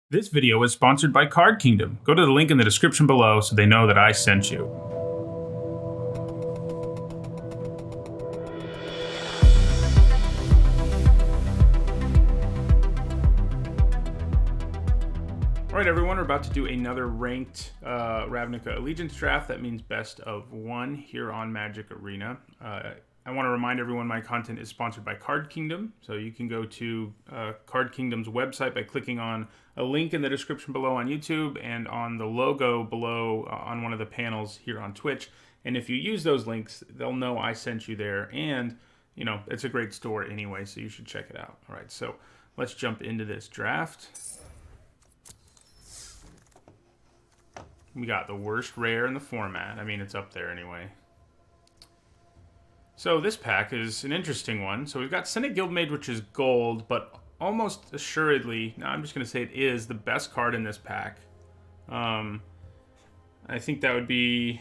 This video is sponsored by Card Kingdom. Go to the link in the description below so they know that I sent you. All right, everyone, we're about to do another ranked Ravnica Allegiance draft. That means best of one here on Magic Arena. I want to remind everyone my content is sponsored by Card Kingdom. So you can go to Card Kingdom's website by clicking on a link in the description below on YouTube and on the logo below on one of the panels here on Twitch. And if you use those links, they'll know I sent you there. And, you know, it's a great store anyway, so you should check it out. All right, so let's jump into this draft. We got the worst rare in the format. I mean, it's up there anyway. So this pack is an interesting one. So we've got Senate Guildmage, which is gold, but almost assuredly, now I'm just going to say it is the best card in this pack. I think that would be,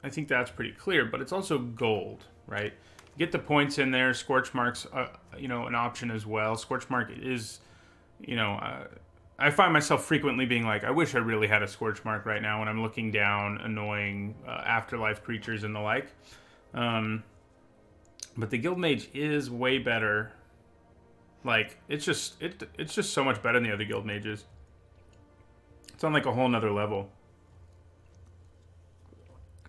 I think that's pretty clear, but it's also gold, right? Get the points in there. Scorch Mark's, you know, an option as well. Scorch Mark is, you know, I find myself frequently being like, I wish I really had a Scorch Mark right now when I'm looking down annoying afterlife creatures and the like. But the Guildmage is way better. Like, it's just so much better than the other Guildmages. It's on like a whole nother level.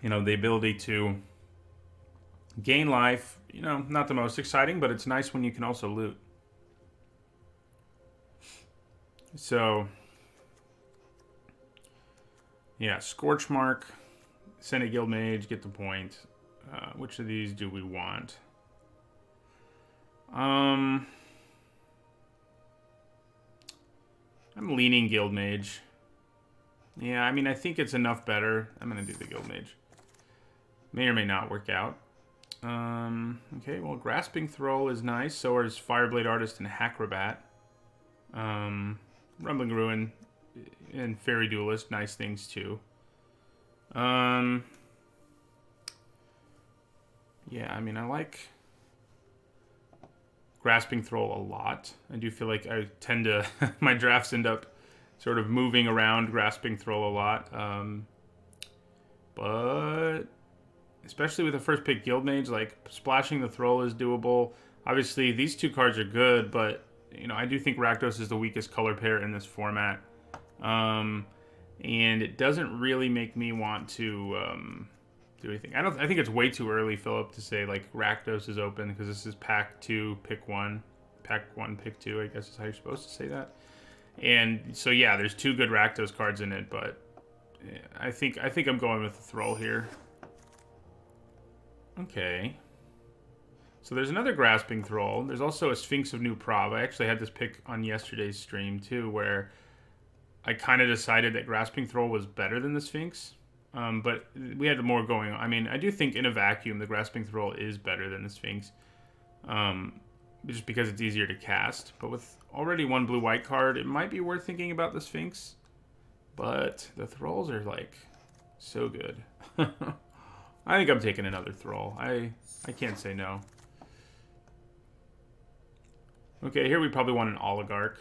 You know, the ability to gain life, you know, not the most exciting, but it's nice when you can also loot. So, yeah, Scorch Mark, Senate Guildmage, get the point. Which of these do we want? I'm leaning Guildmage. Yeah, I mean, I think it's enough better. I'm going to do the Guildmage. May or may not work out. Okay, well, Grasping Thrall is nice. So is Fireblade Artist and Hackrobat. Rumbling Ruin and Fairy Duelist, nice things too. Yeah, I mean, I like Grasping Thrall a lot. I do feel like I tend to, my drafts end up sort of moving around Grasping Thrall a lot. But especially with the first pick Guildmage, like splashing the Thrall is doable. Obviously, these two cards are good, but you know, I do think Rakdos is the weakest color pair in this format. And it doesn't really make me want to do anything. I think it's way too early, Philip, to say like Rakdos is open because this is pack 2, pick 1. Pack 1, pick 2, I guess is how you're supposed to say that. And so yeah, there's 2 good Rakdos cards in it, but I think I'm going with the Thrall here. Okay. So there's another Grasping Thrall. There's also a Sphinx of New Prov. I actually had this pick on yesterday's stream too, where I kind of decided that Grasping Thrall was better than the Sphinx. But we had more going on. I mean, I do think in a vacuum, the Grasping Thrall is better than the Sphinx. Just because it's easier to cast. But with already one blue-white card, it might be worth thinking about the Sphinx. But the Thralls are, like, so good. I think I'm taking another Thrall. I can't say no. Okay, here we probably want an Oligarch.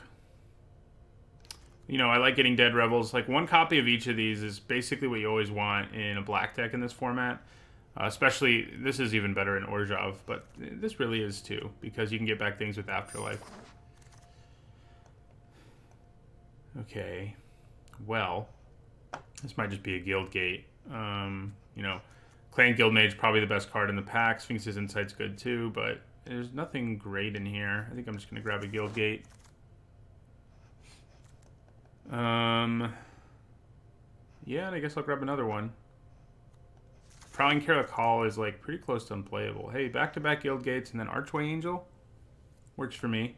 You know, I like getting Dead Rebels. Like, one copy of each of these is basically what you always want in a black deck in this format. Especially, this is even better in Orzhov, but this really is too, because you can get back things with Afterlife. Okay. Well, this might just be a Guild Gate. You know, Clan Guildmage probably the best card in the pack. Sphinx's Insight's good too, but there's nothing great in here. I think I'm just going to grab a Guild Gate. Yeah, and I guess I'll grab another one. Prowling Carrick Hall is like pretty close to unplayable. Hey, back-to-back Guild Gates and then Archway Angel works for me.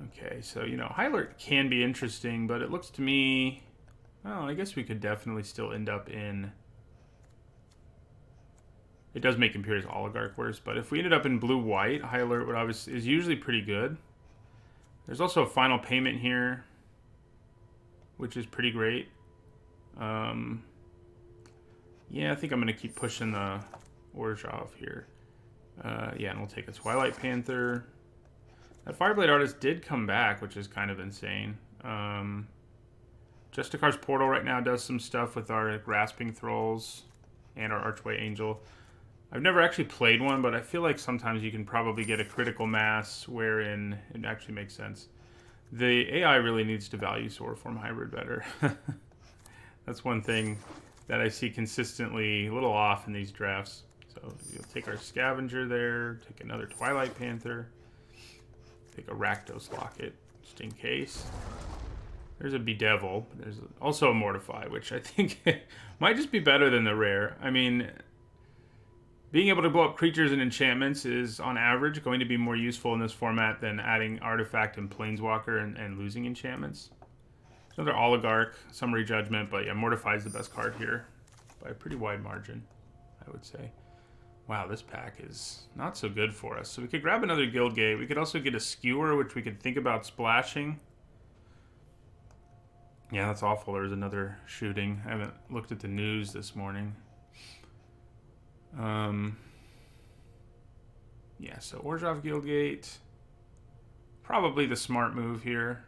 Okay, so you know, High Alert can be interesting, but it looks to me, well, I guess we could definitely still end up in. It does make Imperious Oligarch worse, but if we ended up in blue-white, High Alert would obviously is usually pretty good. There's also a Final Payment here, which is pretty great. Yeah, I think I'm going to keep pushing the Orzhov here. Yeah, and we'll take a Twilight Panther. That Fireblade Artist did come back, which is kind of insane. Justicar's Portal right now does some stuff with our Grasping Thralls and our Archway Angel. I've never actually played one, but I feel like sometimes you can probably get a critical mass wherein it actually makes sense. The AI really needs to value Swordform Hybrid better. That's one thing that I see consistently a little off in these drafts. So you'll take our Scavenger there, take another Twilight Panther, take a Rakdos Locket, just in case. There's a Bedevil. There's also a Mortify, which I think might just be better than the rare. I mean, being able to blow up creatures and enchantments is, on average, going to be more useful in this format than adding Artifact and Planeswalker and losing enchantments. Another Oligarch, Summary Judgment, but yeah, Mortify is the best card here by a pretty wide margin, I would say. Wow, this pack is not so good for us. So we could grab another Guildgate. We could also get a Skewer, which we could think about splashing. Yeah, that's awful. There's another shooting. I haven't looked at the news this morning. Yeah, so Orzhov Guildgate. Probably the smart move here.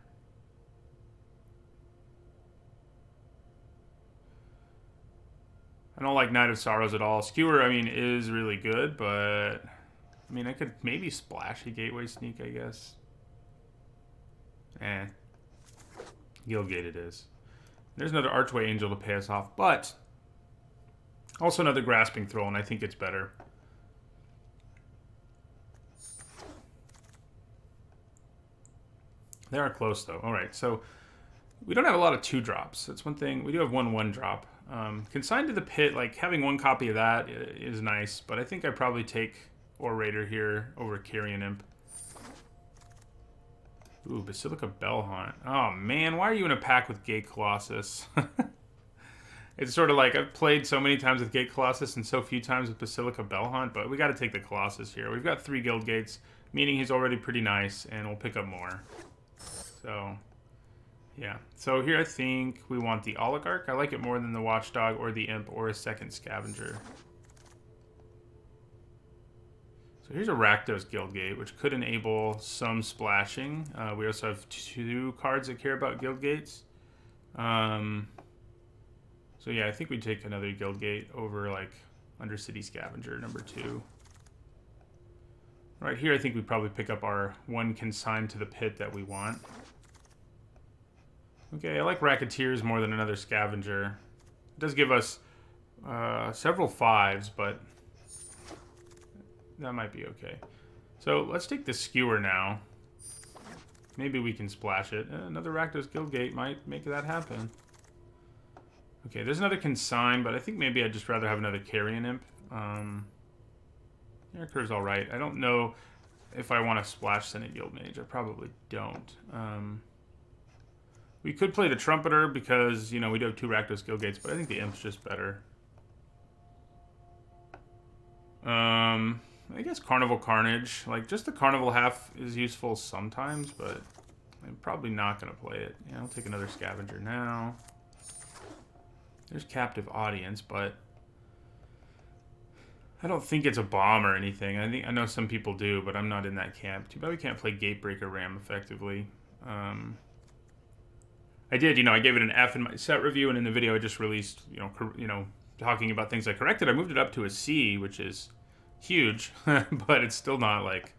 I don't like Knight of Sorrows at all. Skewer, I mean, is really good, but... I mean, I could maybe splash a Gateway Sneak, I guess. Guildgate it is. There's another Archway Angel to pay us off, but... also another Grasping Thrall, and I think it's better. They are close, though. All right, so... we don't have a lot of 2-drops. That's one thing. We do have one 1-drop. Consigned to the Pit, like, having one copy of that is nice, but I think I'd probably take Orator here over Carrion Imp. Ooh, Basilica Bellhaunt. Oh, man, why are you in a pack with Gate Colossus? It's sort of like I've played so many times with Gate Colossus and so few times with Basilica Bellhaunt, but we got to take the Colossus here. We've got 3 Guild Gates, meaning he's already pretty nice, and we'll pick up more. So... yeah, so here I think we want the Oligarch. I like it more than the Watchdog or the Imp or a second Scavenger. So here's a Rakdos Guildgate, which could enable some splashing. We also have 2 cards that care about Guildgates. So yeah, I think we'd take another Guildgate over like Undercity Scavenger, number 2. Right here, I think we probably pick up our 1 consigned to the Pit that we want. Okay, I like Racketeers more than another Scavenger. It does give us several 5s, but that might be okay. So let's take the Skewer now. Maybe we can splash it. Another Rakdos Guildgate might make that happen. Okay, there's another Consign, but I think maybe I'd just rather have another Carrion Imp. Character's alright. I don't know if I want to splash Senate Guild Mage. I probably don't. We could play the Trumpeter because, you know, we do have 2 Rakdos Guildgates, but I think the Imp's just better. I guess Carnival Carnage. Like, just the Carnival half is useful sometimes, but I'm probably not going to play it. Yeah, I'll take another Scavenger now. There's Captive Audience, but I don't think it's a bomb or anything. I know some people do, but I'm not in that camp. Too bad we can't play Gatebreaker Ram effectively. I did, you know, I gave it an F in my set review, and in the video I just released, you know, talking about things I corrected, I moved it up to a C, which is huge, but it's still not, like,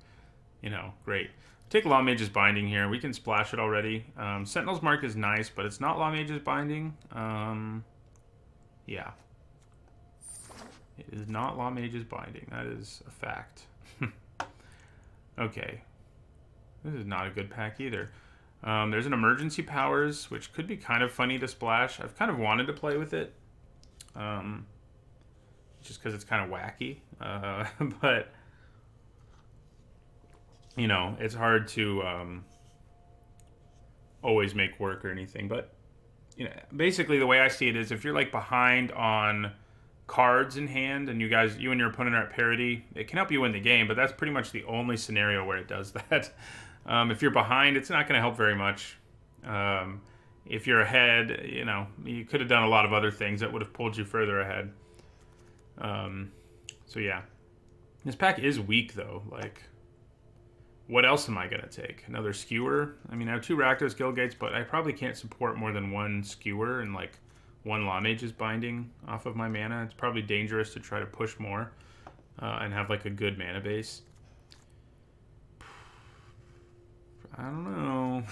you know, great. Take Law Mage's Binding here. We can splash it already. Sentinel's Mark is nice, but it's not Law Mage's Binding. Yeah. It is not Law Mage's Binding. That is a fact. Okay. This is not a good pack either. There's an Emergency Powers, which could be kind of funny to splash. I've kind of wanted to play with it. Just because it's kind of wacky. But, you know, it's hard to always make work or anything. But, you know, basically the way I see it is if you're, like, behind on cards in hand and you and your opponent are at parity, it can help you win the game, but that's pretty much the only scenario where it does that. If you're behind, it's not going to help very much. If you're ahead, you know, you could have done a lot of other things that would have pulled you further ahead. So yeah. This pack is weak, though. Like, What else am I going to take? Another skewer? I mean, I have 2 Rakdos Guildgates, but I probably can't support more than 1 skewer and like 1 Law Mage's Binding off of my mana. It's probably dangerous to try to push more and have like a good mana base. I don't know.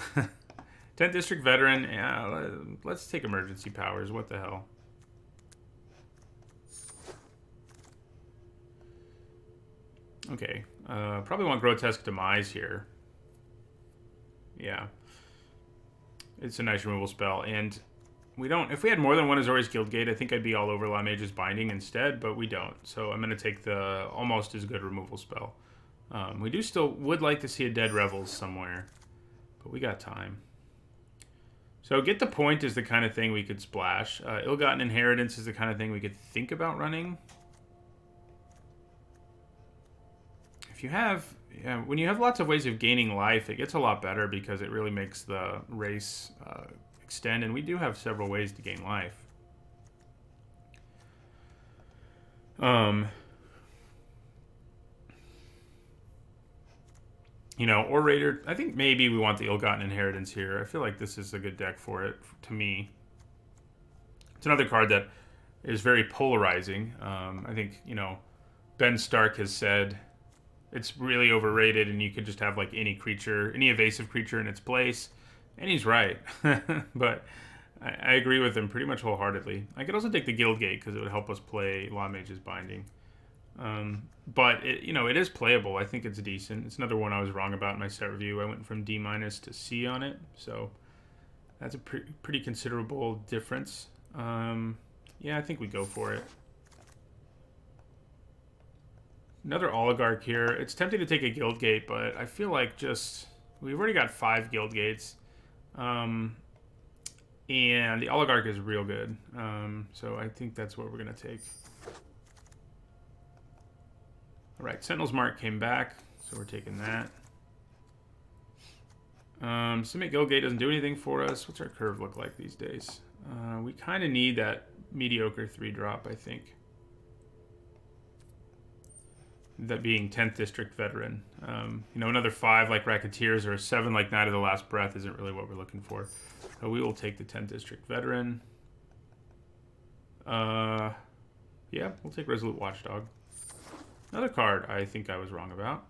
10th District Veteran, yeah, let's take Emergency Powers. What the hell? Okay, probably want Grotesque Demise here. Yeah. It's a nice removal spell, and we don't... If we had more than 1 Azorius Guildgate, I think I'd be all over Law Mage's Binding instead, but we don't. So I'm going to take the almost as good removal spell. We do still would like to see a Dead Revels somewhere, but we got time. So Get the Point is the kind of thing we could splash. Ill-Gotten Inheritance is the kind of thing we could think about running. If you have... Yeah, when you have lots of ways of gaining life, it gets a lot better because it really makes the race extend, and we do have several ways to gain life. You know, Orator, I think maybe we want the Ill-Gotten Inheritance here. I feel like this is a good deck for it, to me. It's another card that is very polarizing. I think, you know, Ben Stark has said it's really overrated and you could just have like any creature, any evasive creature in its place. And he's right. But I agree with him pretty much wholeheartedly. I could also take the Guildgate because it would help us play Law Mage's Binding. But, it, you know, it is playable. I think it's decent. It's another one I was wrong about in my set review. I went from D- to C on it. So that's a pretty considerable difference. Yeah, I think we go for it. Another Oligarch here. It's tempting to take a Guildgate, but I feel like just... We've already got 5 Guildgates. And the Oligarch is real good. So I think that's what we're going to take. Alright, Sentinel's Mark came back, so we're taking that. Simic Guildgate doesn't do anything for us. What's our curve look like these days? We kind of need that mediocre 3-drop, I think. That being 10th District Veteran. You know, another 5 like Racketeers or a 7 like Night of the Last Breath isn't really what we're looking for. So we will take the 10th District Veteran. Yeah, we'll take Resolute Watchdog. Another card I think I was wrong about.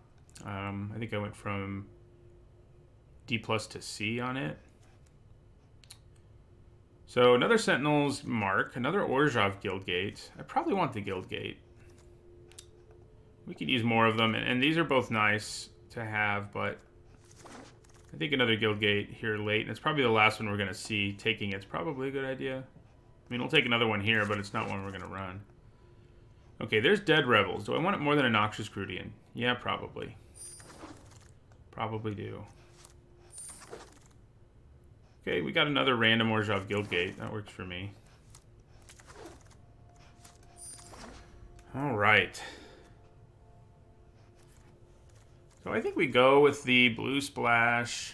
I think I went from D+ to C on it. So another Sentinel's Mark, another Orzhov Guildgate. I probably want the Guildgate. We could use more of them, and these are both nice to have, but I think another Guildgate here late, and it's probably the last one we're going to see. Taking it's probably a good idea. I mean, we'll take another one here, but it's not one we're going to run. Okay, there's Dead Revels. Do I want it more than a Noxious Crudian? Yeah, probably. Probably do. Okay, we got another random Orzhov Guildgate. That works for me. All right. So I think we go with the blue splash.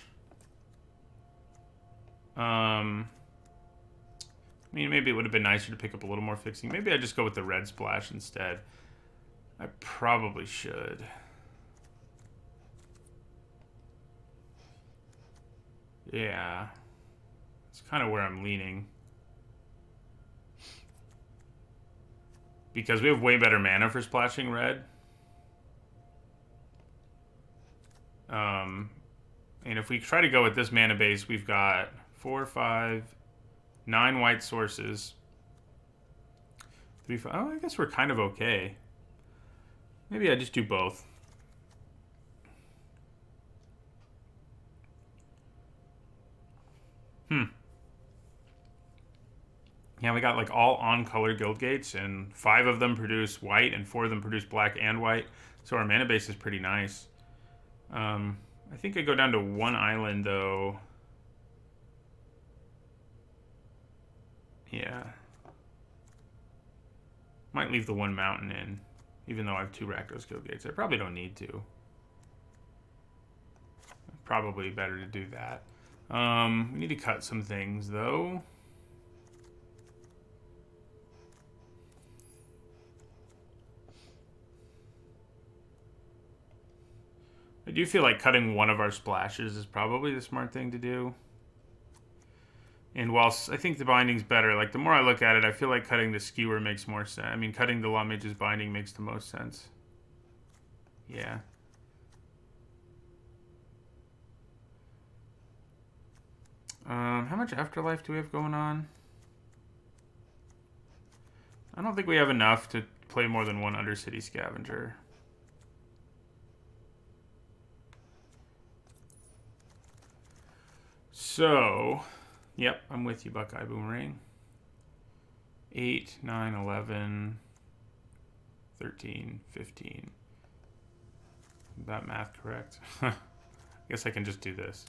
I mean, maybe it would have been nicer to pick up a little more fixing. Maybe I just go with the red splash instead. I probably should. Yeah. It's kind of where I'm leaning. Because we have way better mana for splashing red. And if we try to go with this mana base, we've got 4, 5, 9 white sources. 3, 5. Oh, I guess we're kind of okay. Maybe I just do both. Yeah, we got like all on-color Guildgates, and 5 of them produce white, and 4 of them produce black and white. So our mana base is pretty nice. I think I go down to 1 island, though. Yeah. Might leave the 1 mountain in, even though I have 2 Rakdos Guildgates. I probably don't need to. Probably better to do that. We need to cut some things, though. I I do feel like cutting one of our splashes is probably the smart thing to do. And whilst I think the binding's better, like the more I look at it, I feel like cutting the skewer makes more sense. I mean, cutting the Law Mage's binding makes the most sense. Yeah. How much Afterlife do we have going on? I don't think we have enough to play more than one Undercity Scavenger. So, yep, I'm with you, Buckeye Boomerang. 8, 9, 11, 13, 15. Is that math correct? I guess I can just do this.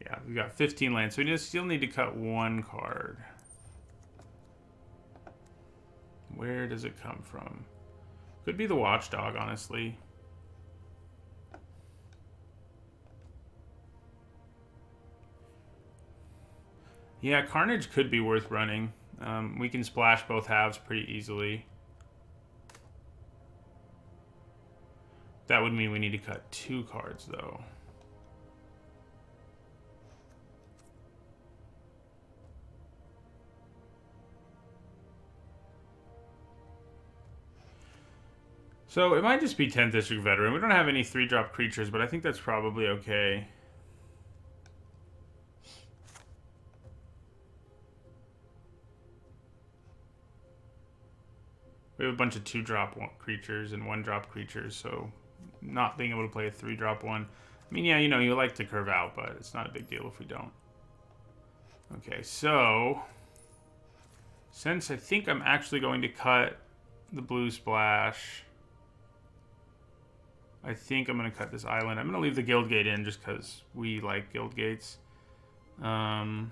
Yeah, we've got 15 lands, so we just still need to cut one card. Where does it come from? Could be the Watchdog, honestly. Yeah, Carnage could be worth running. We can splash both halves pretty easily. That would mean we need to cut 2 cards, though. So it might just be 10th District Veteran. We don't have any 3-drop creatures, but I think that's probably okay. We have a bunch of 2-drop creatures and 1-drop creatures, so not being able to play a 3-drop one. I mean, yeah, you know, you like to curve out, but it's not a big deal if we don't. Okay, so since I think I'm actually going to cut the blue splash, I think I'm going to cut this island. I'm going to leave the guild gate in just because we like guild gates. And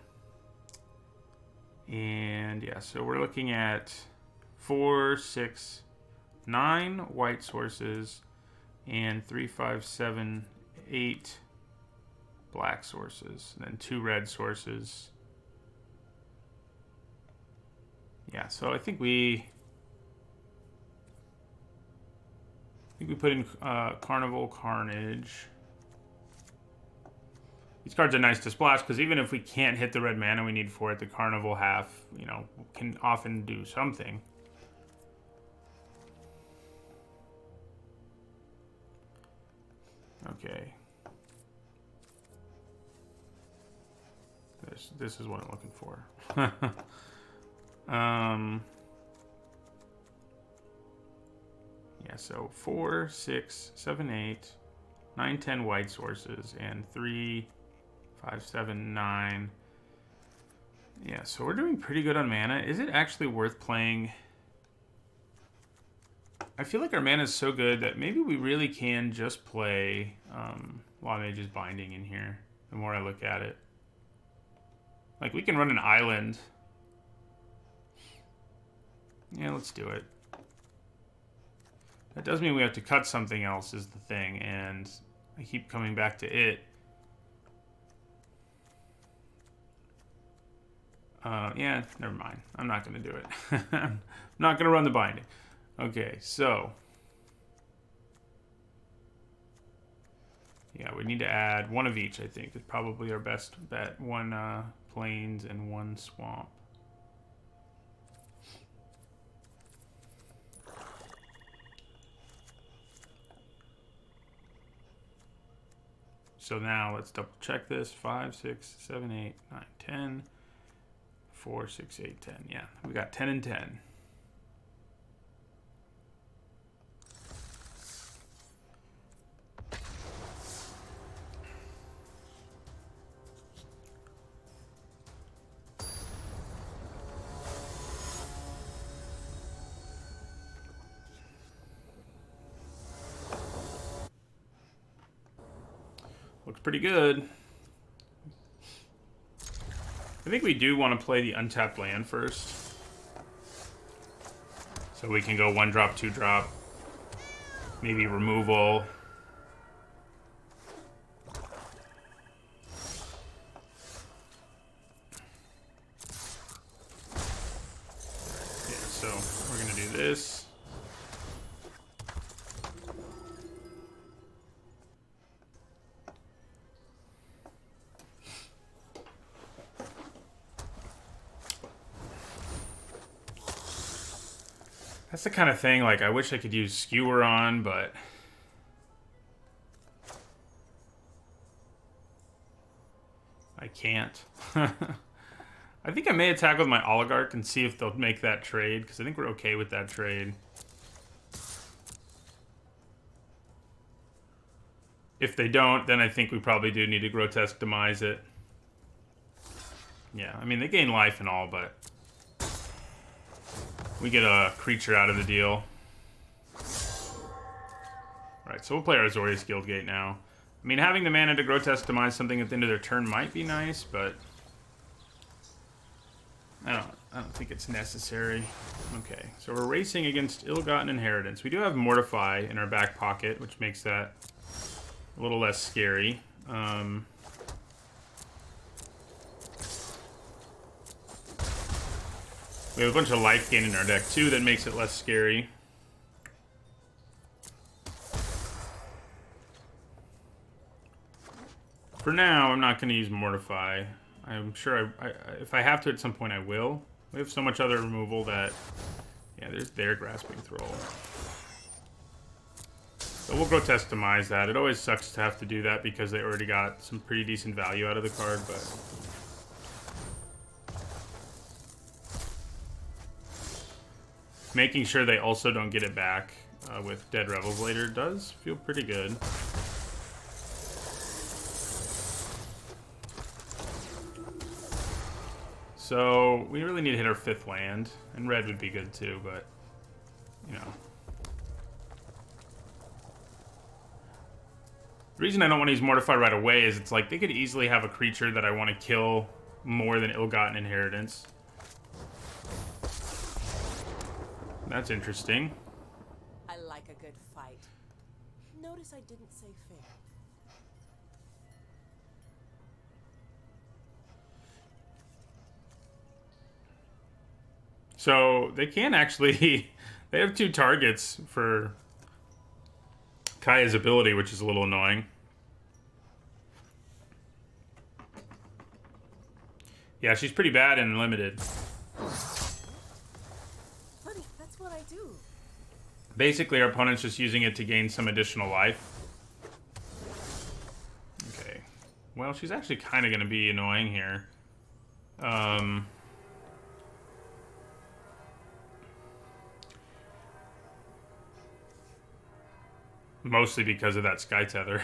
yeah, so we're looking at 4, 6, 9 white sources and 3, 5, 7, 8 black sources, and then 2 red sources. Yeah, so I think we put in Carnival Carnage. These cards are nice to splash because even if we can't hit the red mana we need for it, the Carnival half, you know, can often do something. Okay. This is what I'm looking for. Yeah, so 4, 6, 7, 8, 9, 10 white sources, and 3, 5, 7, 9. Yeah, so we're doing pretty good on mana. Is it actually worth playing? I feel like our mana is so good that maybe we really can just play Law Mage's Binding in here, the more I look at it. Like, we can run an island. Yeah, let's do it. That does mean we have to cut something else is the thing, and I keep coming back to it. Yeah, never mind. I'm not going to do it. I'm not going to run the binding. Okay, so. Yeah, we need to add one of each, I think. It's probably our best bet. 1 plains and 1 swamp. So now let's double check this. 5, 6, 7, 8, 9, 10. 4, 6, 8, 10. Yeah, we got 10 and 10. Looks pretty good. I think we do want to play the untapped land first. So we can go 1-drop, 2-drop. Maybe removal. Yeah, so we're going to do this. That's the kind of thing, like, I wish I could use Skewer on, but... I can't. I think I may attack with my Oligarch and see if they'll make that trade, because I think we're okay with that trade. If they don't, then I think we probably do need to Grotesque Demise it. Yeah, I mean, they gain life and all, but... we get a creature out of the deal. Alright, so we'll play our Azorius Guildgate now. I mean, having the mana to Grotesque Demise something at the end of their turn might be nice, but... I don't think it's necessary. Okay, so we're racing against Ill-Gotten Inheritance. We do have Mortify in our back pocket, which makes that a little less scary. We have a bunch of life gain in our deck, too, that makes it less scary. For now, I'm not going to use Mortify. I'm sure if I have to at some point, I will. We have so much other removal that... yeah, there's their Grasping Thrall. So we'll Grotesque Demise that. It always sucks to have to do that because they already got some pretty decent value out of the card, but... making sure they also don't get it back with Dead Revelblader does feel pretty good. So, we really need to hit our 5th land, and red would be good too, but, you know. The reason I don't want to use Mortify right away is it's like, they could easily have a creature that I want to kill more than Ill-Gotten Inheritance. That's interesting. I like a good fight. Notice I didn't say fair. So they can actually... they have 2 targets for Kaya's ability, which is a little annoying. Yeah, she's pretty bad and limited. Buddy, that's what I do. Basically, our opponent's just using it to gain some additional life. Okay. Well, she's actually kind of going to be annoying here. Mostly because of that Sky Tether.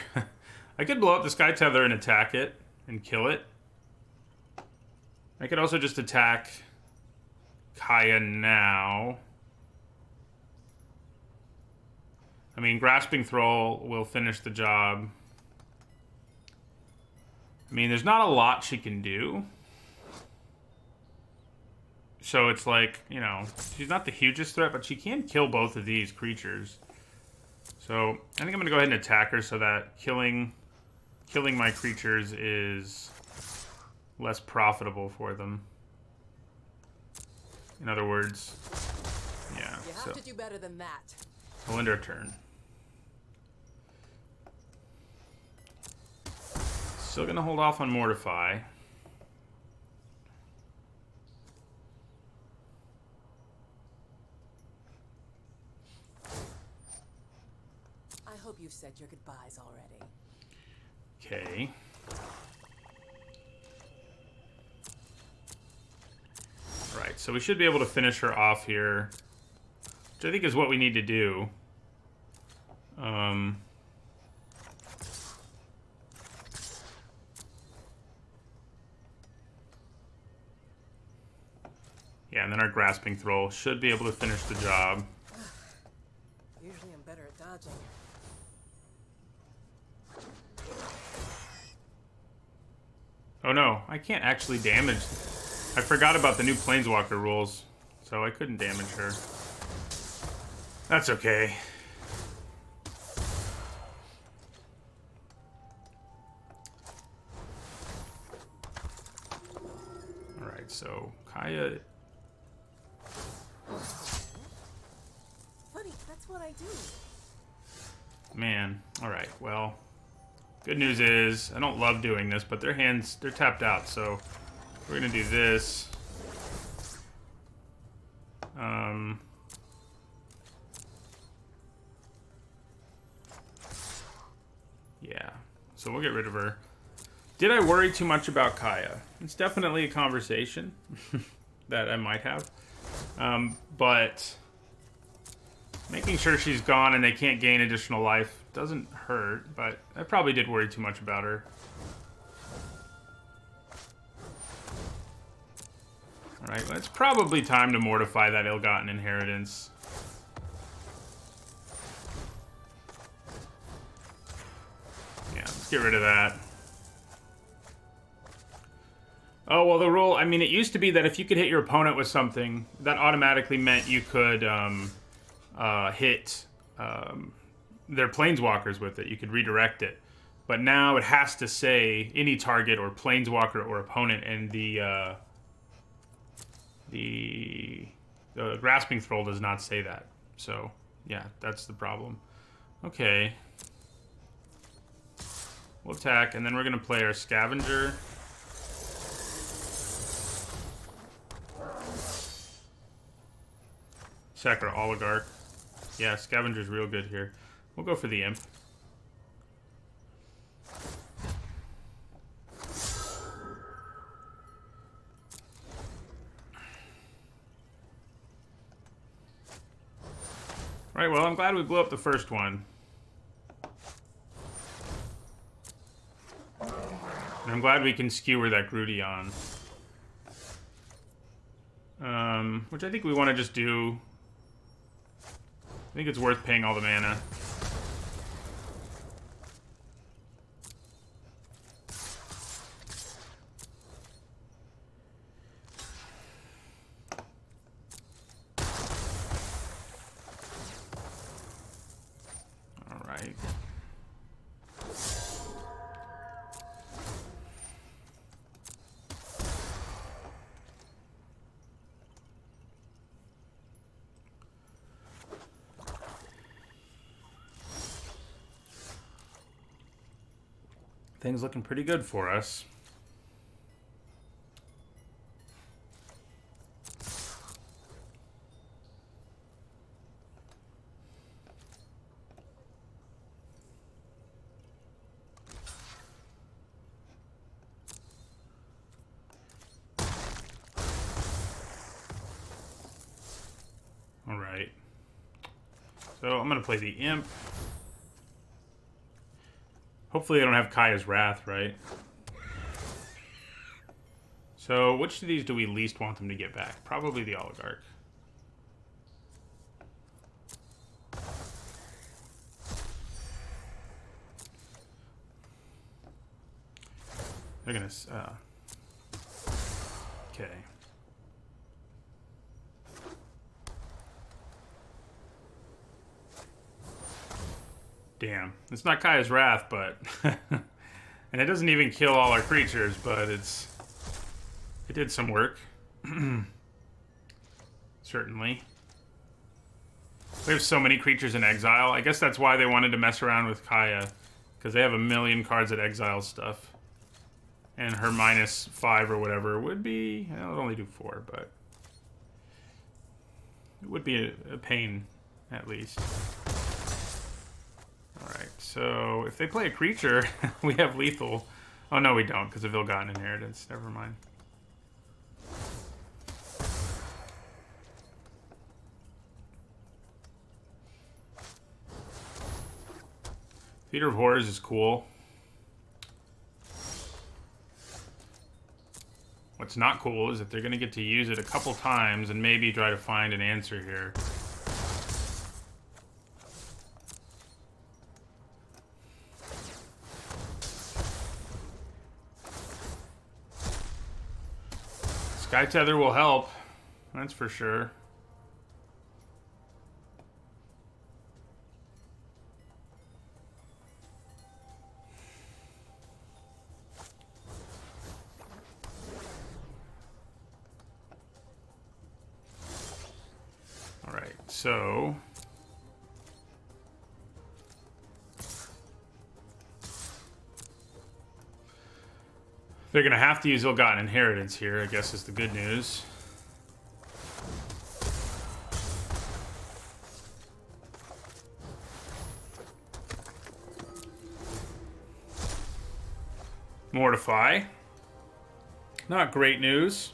I could blow up the Sky Tether and attack it and kill it. I could also just attack Kaya now. I mean, Grasping Thrall will finish the job. I mean, there's not a lot she can do. So it's like, you know, she's not the hugest threat, but she can kill both of these creatures. So I think I'm going to go ahead and attack her so that killing my creatures is less profitable for them. In other words, yeah. You have to do better than that. We'll end our turn. Still going to hold off on Mortify. I hope you've said your goodbyes already. Okay. Right, so we should be able to finish her off here, which I think is what we need to do. Yeah, and then our Grasping Thrall should be able to finish the job. Usually I'm better at dodging. Oh no, I can't actually damage. I forgot about the new Planeswalker rules, so I couldn't damage her. That's okay. Alright, so Kaya... Buddy, that's what I do. Man, alright, well... Good news is, I don't love doing this, but their hands, they're tapped out, so we're gonna do this. Yeah. So we'll get rid of her. Did I worry too much about Kaya? It's definitely a conversation that I might have. But making sure she's gone and they can't gain additional life doesn't hurt, but I probably did worry too much about her. Alright, well, it's probably time to mortify that ill-gotten inheritance. Yeah, let's get rid of that. Oh, well, the rule... I mean, it used to be that if you could hit your opponent with something, that automatically meant you could hit their planeswalkers with it. You could redirect it. But now it has to say any target or planeswalker or opponent, and the Grasping Thrall does not say that. So, yeah, that's the problem. Okay. We'll attack, and then we're going to play our Scavenger. Sack our Oligarch. Yeah, Scavenger's real good here. We'll go for the Imp. Right, well, I'm glad we blew up the first one. And I'm glad we can skewer that Grudion. Which I think we want to just do. I think it's worth paying all the mana. All right. Things looking pretty good for us. All right. So I'm going to play the Imp. Hopefully I don't have Kaya's Wrath, right? So which of these do we least want them to get back? Probably the Oligarch. They're gonna... okay. Damn. It's not Kaya's Wrath, but... and it doesn't even kill all our creatures, but it's... it did some work. Certainly. We have so many creatures in exile. I guess that's why they wanted to mess around with Kaya. Because they have a million cards that exile stuff. And her -5 or whatever would be... well, it would only do 4, but... it would be a pain, at least. Alright, so if they play a creature, we have lethal. Oh, no, we don't, because of Ill-Gotten Inheritance. Never mind. Theater of Horrors is cool. What's not cool is that they're going to get to use it a couple times and maybe try to find an answer here. Sky Tether will help, that's for sure. All right, so they're going to have to use Ill-Gotten Inheritance here, I guess is the good news. Mortify. Not great news.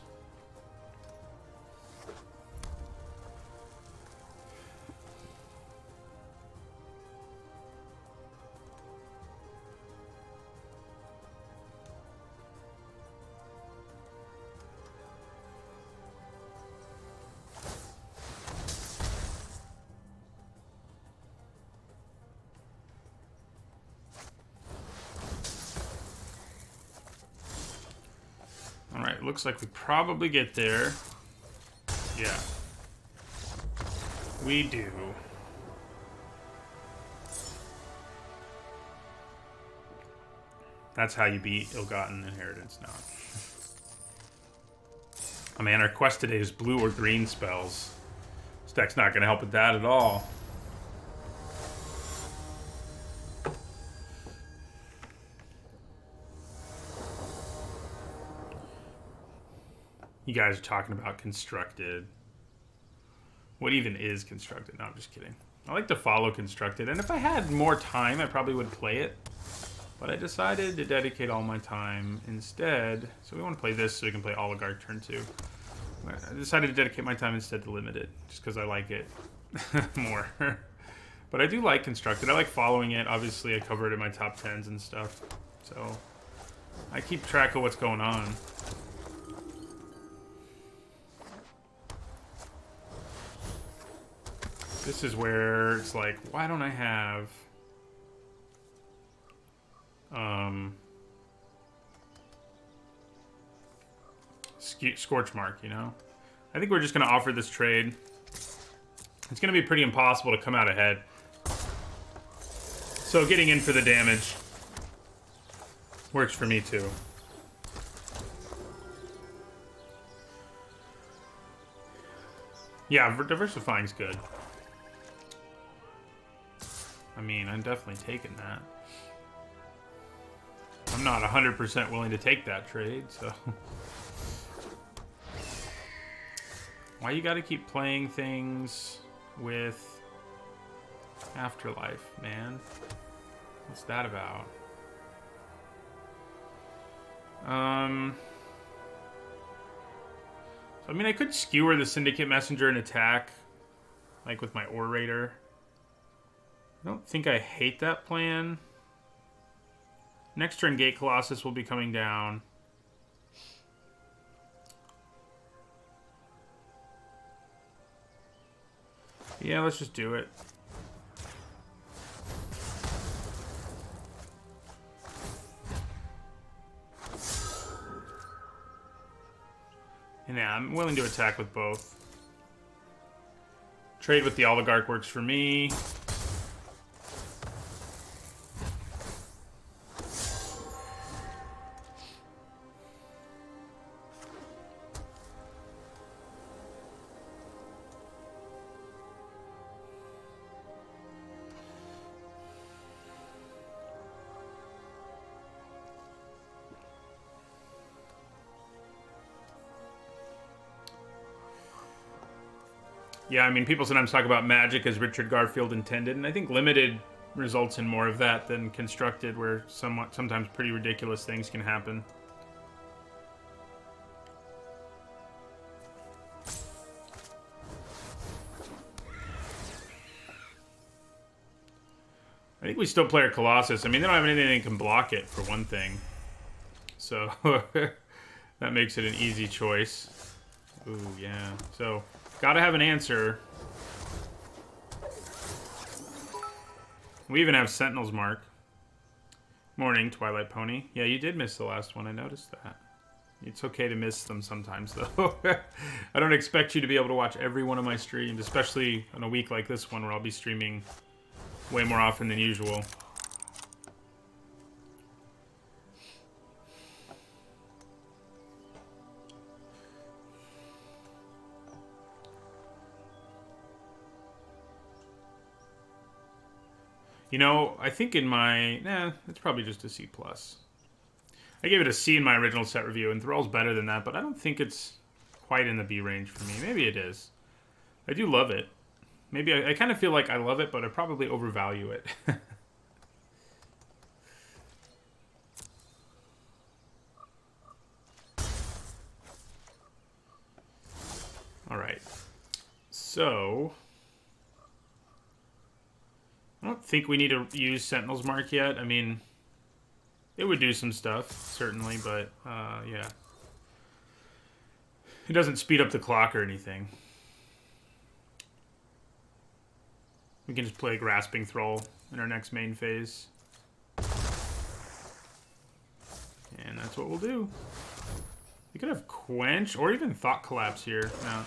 Alright, looks like we probably get there. Yeah. We do. That's how you beat Ill-Gotten Inheritance now. Oh man, our quest today is blue or green spells. This deck's not going to help with that at all. You guys are talking about constructed. What even is constructed? No, I'm just kidding. I like to follow constructed, and if I had more time, I probably would play it. But I decided to dedicate all my time instead. So we want to play this so we can play Oligarch turn 2. I decided to dedicate my time instead to Limited, just because I like it more. But I do like constructed. I like following it. Obviously, I cover it in my top 10s and stuff. So I keep track of what's going on. This is where it's like, why don't I have Scorch Mark, you know? I think we're just going to offer this trade. It's going to be pretty impossible to come out ahead. So getting in for the damage works for me too. Yeah, diversifying's good. I mean, I'm definitely taking that. I'm not 100% willing to take that trade, so... Why you gotta keep playing things with Afterlife, man? What's that about? So, I mean, I could skewer the Syndicate Messenger and attack, like with my Orator. I don't think I hate that plan. Next turn, Gate Colossus will be coming down. Yeah, let's just do it. And yeah, I'm willing to attack with both. Trade with the Oligarch works for me. Yeah, I mean, people sometimes talk about Magic as Richard Garfield intended, and I think Limited results in more of that than Constructed, where sometimes pretty ridiculous things can happen. I think we still play our Colossus. I mean, they don't have anything that can block it, for one thing. So, that makes it an easy choice. Ooh, yeah. So... Gotta have an answer. We even have Sentinel's Mark. Morning, Twilight Pony. Yeah, you did miss the last one. I noticed that. It's okay to miss them sometimes, though. I don't expect you to be able to watch every one of my streams, especially on a week like this one where I'll be streaming way more often than usual. You know, I think in my... Nah, it's probably just a C+. I gave it a C in my original set review, and Thrall's better than that, but I don't think it's quite in the B range for me. Maybe it is. I do love it. Maybe I kind of feel like I love it, but I probably overvalue it. So, I don't think we need to use Sentinel's Mark yet. I mean, it would do some stuff, certainly, but, yeah. It doesn't speed up the clock or anything. We can just play Grasping Thrall in our next main phase. And that's what we'll do. We could have Quench or even Thought Collapse here. No.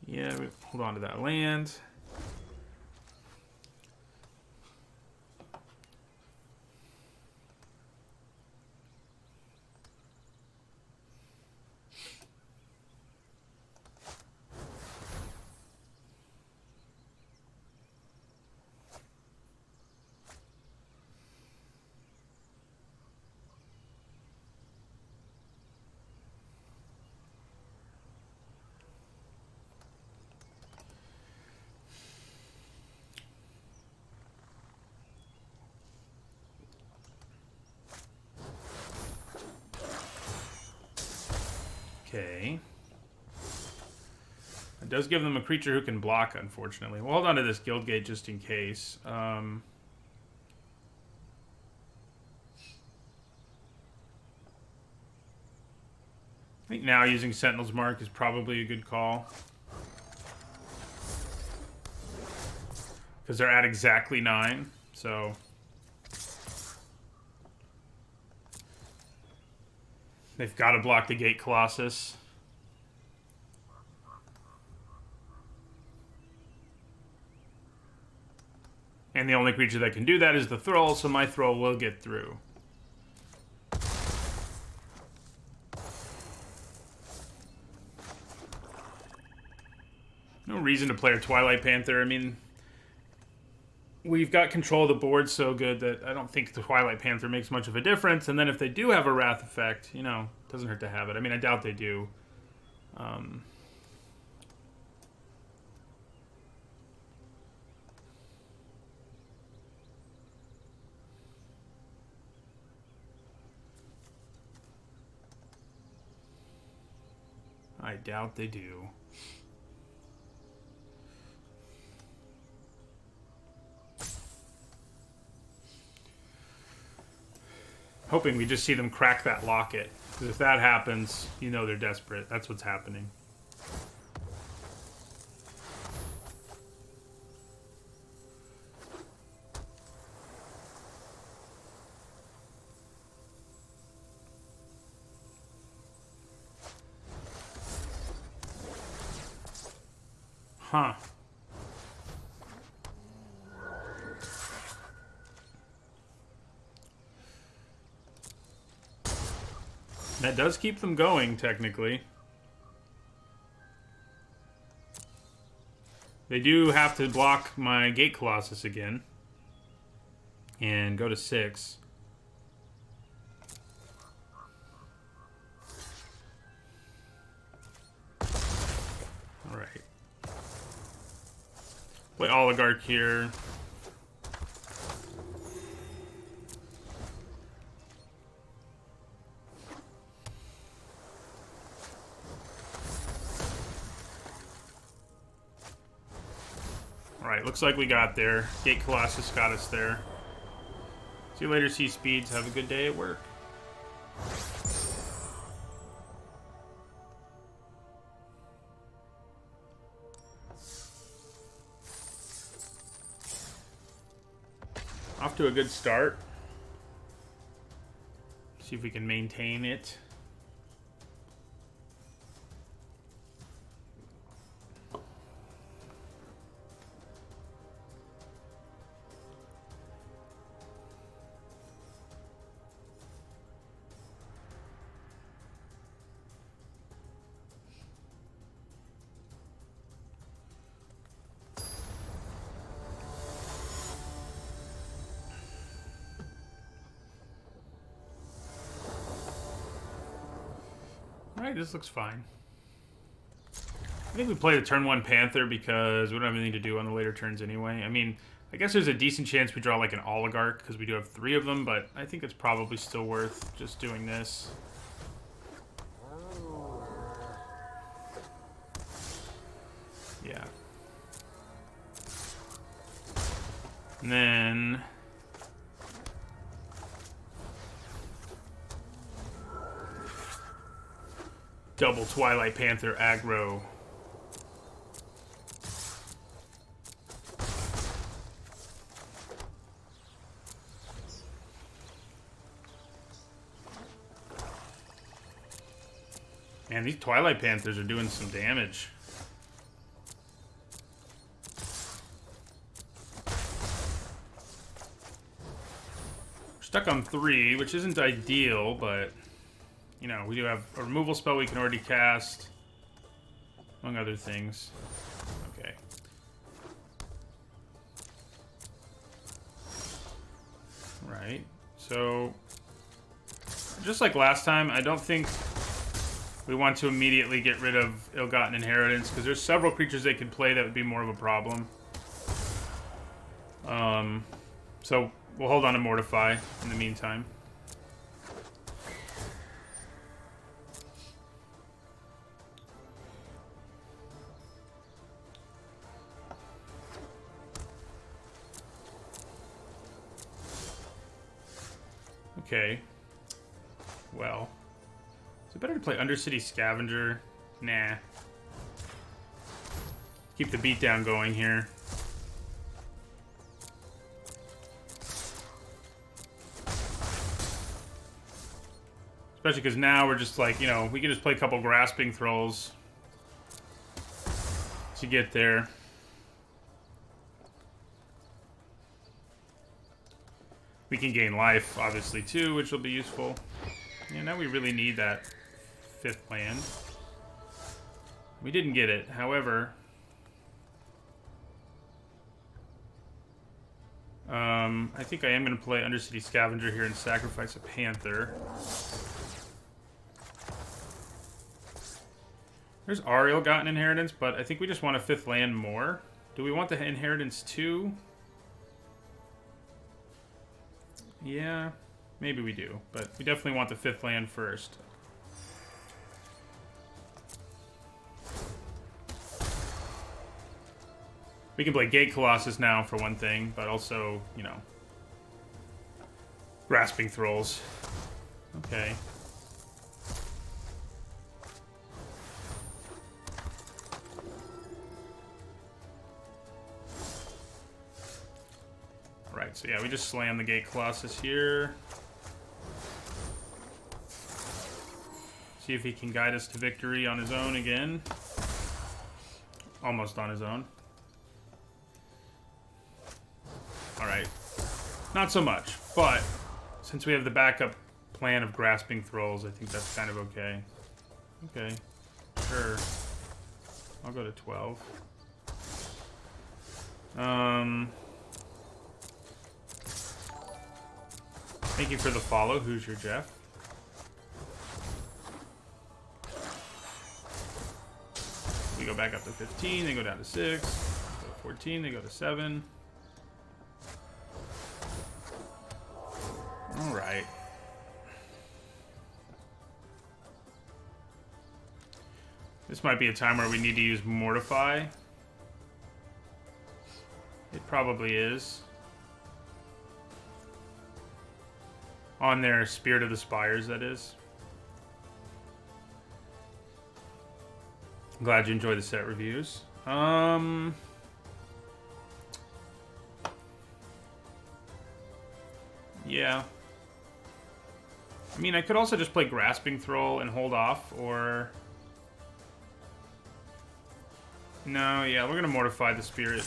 Yeah, we hold on to that land. Okay. It does give them a creature who can block, unfortunately. We'll hold on to this Guildgate just in case. I think now using Sentinel's Mark is probably a good call. Because they're at exactly 9, so... They've got to block the Gate Colossus. And the only creature that can do that is the Thrall, so my Thrall will get through. No reason to play a Twilight Panther. I mean, we've got control of the board so good that I don't think the Twilight Panther makes much of a difference. And then if they do have a Wrath effect, you know, it doesn't hurt to have it. I mean, I doubt they do. I doubt they do. Hoping we just see them crack that locket. Because if that happens, you know they're desperate. That's what's happening. Huh. That does keep them going, technically. They do have to block my Gate Colossus again. And go to 6. Alright. Play Oligarch here. Alright, looks like we got there. Gate Colossus got us there. See you later, Sea Speeds. Have a good day at work. Off to a good start. See if we can maintain it. Alright, this looks fine. I think we play the turn 1 Panther because we don't have anything to do on the later turns anyway. I mean, I guess there's a decent chance we draw like an Oligarch because we do have 3 of them, but I think it's probably still worth just doing this. Yeah. And then... double Twilight Panther aggro. Man, these Twilight Panthers are doing some damage. We're stuck on 3, which isn't ideal, but, you know, we do have a removal spell we can already cast, among other things. Okay. Right. So, just like last time, I don't think we want to immediately get rid of Ill-Gotten Inheritance, because there's several creatures they could play that would be more of a problem. So we'll hold on to Mortify in the meantime. Okay. Well. Is it better to play Undercity Scavenger? Nah. Keep the beatdown going here. Especially because now we're just like, you know, we can just play a couple Grasping Thralls to get there. We can gain life, obviously, too, which will be useful. Yeah, now we really need that 5th land. We didn't get it, however... I think I am going to play Undercity Scavenger here and sacrifice a Panther. There's our Ill-Gotten Inheritance, but I think we just want a 5th land more. Do we want the Inheritance too? Yeah, maybe we do, but we definitely want the 5th land first. We can play Gate Colossus now for one thing, but also, you know, Grasping Thralls. Okay. Alright, so yeah, we just slam the Gate Colossus here. See if he can guide us to victory on his own again. Almost on his own. Alright. Not so much, but since we have the backup plan of Grasping Thralls, I think that's kind of okay. Okay. Sure. I'll go to 12. Thank you for the follow, Who's Your Jeff? We go back up to 15, they go down to 6. Go to 14, they go to 7. Alright. This might be a time where we need to use Mortify. It probably is. On their Spirit of the Spires, that is. I'm glad you enjoy the set reviews. Yeah. I mean, I could also just play Grasping Thrall and hold off, or... No, yeah, we're gonna Mortify the Spirit.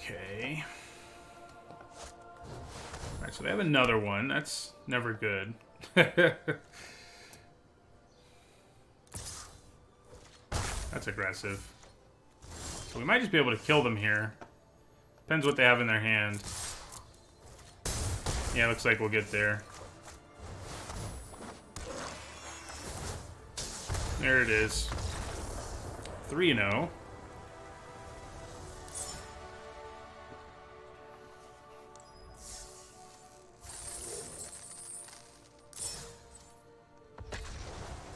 Okay. Alright, so they have another one. That's never good. That's aggressive. So we might just be able to kill them here. Depends what they have in their hand. Yeah, looks like we'll get there. There it is. 3-0.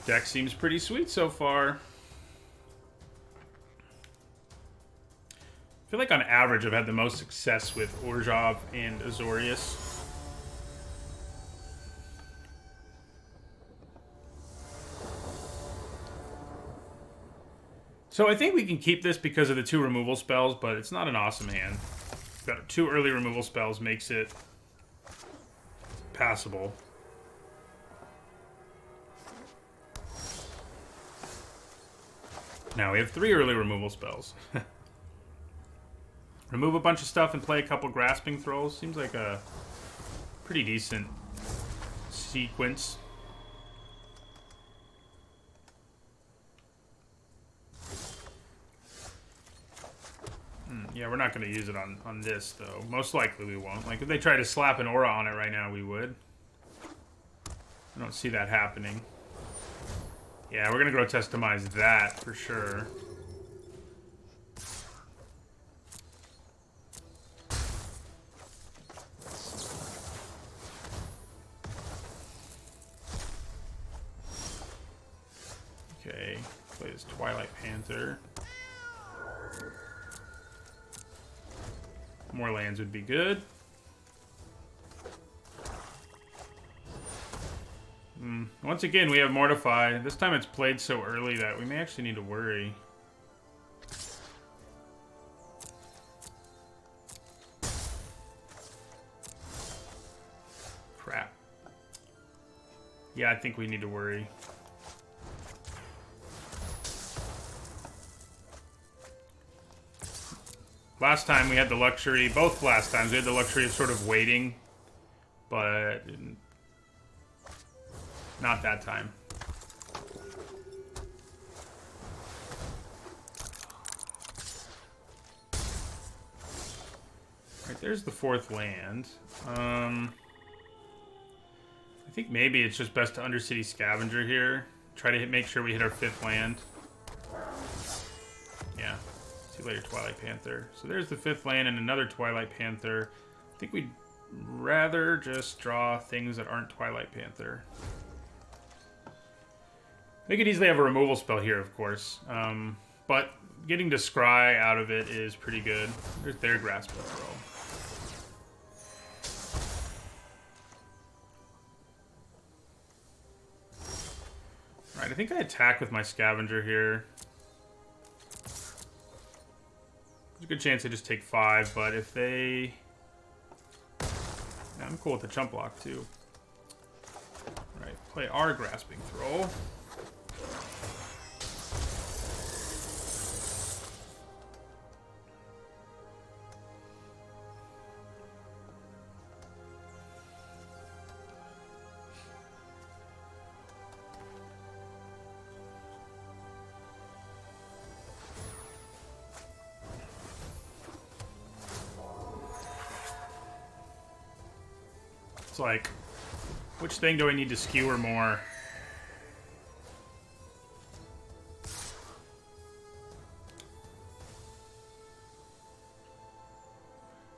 Deck seems pretty sweet so far. I feel like on average I've had the most success with Orzhov and Azorius. So I think we can keep this because of the 2 removal spells, but it's not an awesome hand. Got 2 early removal spells makes it passable. Now we have 3 early removal spells. Remove a bunch of stuff and play a couple Grasping Thralls. Seems like a pretty decent sequence. Yeah, we're not going to use it on this, though. Most likely we won't. Like, if they try to slap an aura on it right now, we would. I don't see that happening. Yeah, we're going to go customize that for sure. Okay, play this Twilight Panther. More lands would be good. Once again, we have Mortify. This time it's played so early that we may actually need to worry. Crap. Yeah, I think we need to worry. Last time we had the luxury, both last times we had the luxury of sort of waiting, but not that time. Right, there's the 4th land. I think maybe it's just best to Undercity Scavenger here. Try to make sure we hit our 5th land. Yeah. See you later, Twilight Panther. So there's the 5th land and another Twilight Panther. I think we'd rather just draw things that aren't Twilight Panther. They could easily have a removal spell here, of course. But getting to Scry out of it is pretty good. There's their Grasping Throw. Alright, I think I attack with my Scavenger here. There's a good chance they just take 5, but if they... Yeah, I'm cool with the chump block, too. Alright, play our Grasping Throw. Like, which thing do I need to skewer more? I